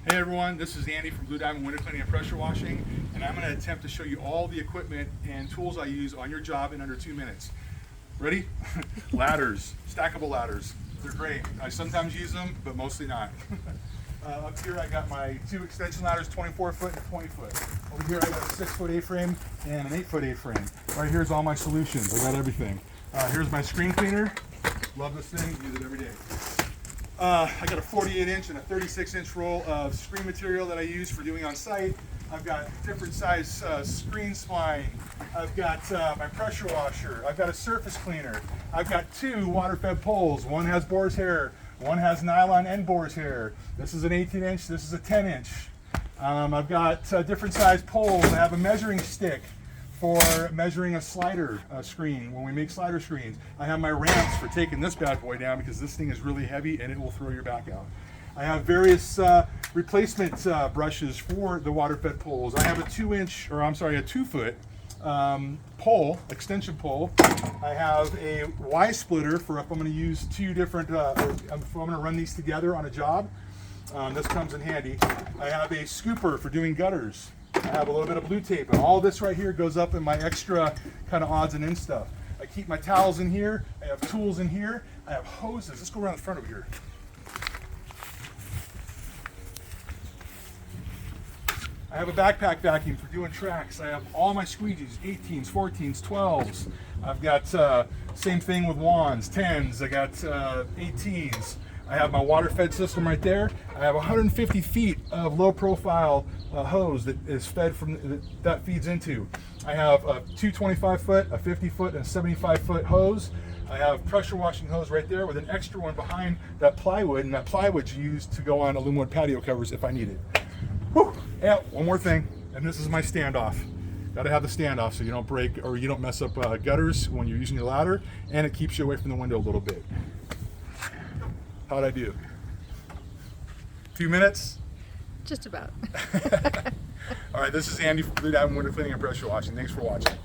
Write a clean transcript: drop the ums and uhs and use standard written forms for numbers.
Hey everyone, this is Andy from Blue Diamond Window Cleaning and Pressure Washing, and I'm going to attempt to show you all the equipment and tools I use on your job in under 2 minutes. Ready? Ladders, stackable ladders. They're great. I sometimes use them, but mostly not. Up here I got my 2 extension ladders, 24 foot and 20 foot. Over here I got a 6 foot A-frame and an 8 foot A-frame. Right here's all my solutions. I got everything. Here's my screen cleaner. Love this thing, use it every day. I got a 48 inch and a 36 inch roll of screen material that I use for doing on site. I've got different size screen spline. I've got my pressure washer. I've got a surface cleaner. I've got 2 water fed poles. One has boar's hair. One has nylon and boar's hair. This is an 18 inch. This is a 10 inch. I've got different size poles. I have a measuring stick for measuring a slider screen when we make slider screens. I have my ramps for taking this bad boy down because this thing is really heavy and it will throw your back out. I have various replacement brushes for the water fed poles. I have a 2 foot pole, extension pole. I have a Y splitter for if I'm going to use 2 different, if I'm going to run these together on a job. This comes in handy. I have a scooper for doing gutters. I have a little bit of blue tape, and all this right here goes up in my extra kind of odds and ends stuff. I keep my towels in here. I have tools in here. I have hoses. Let's go around the front over here. I have a backpack vacuum for doing tracks. I have all my squeegees, 18s, 14s, 12s. I've got same thing with wands, 10s. I got 18s. I have my water fed system right there. I have 150 feet of low profile hose that is fed from, that feeds into. I have a 225 foot, a 50 foot, and a 75 foot hose. I have pressure washing hose right there with an extra one behind that plywood, and that plywood's used to go on aluminum wood patio covers if I need it. Whew. Yeah, one more thing, and this is my standoff. Gotta have the standoff so you don't break or you don't mess up gutters when you're using your ladder, and it keeps you away from the window a little bit. How'd I do? 2 minutes? Just about. All right, this is Andy from Blue Diamond Window Cleaning and Pressure Washing. Thanks for watching.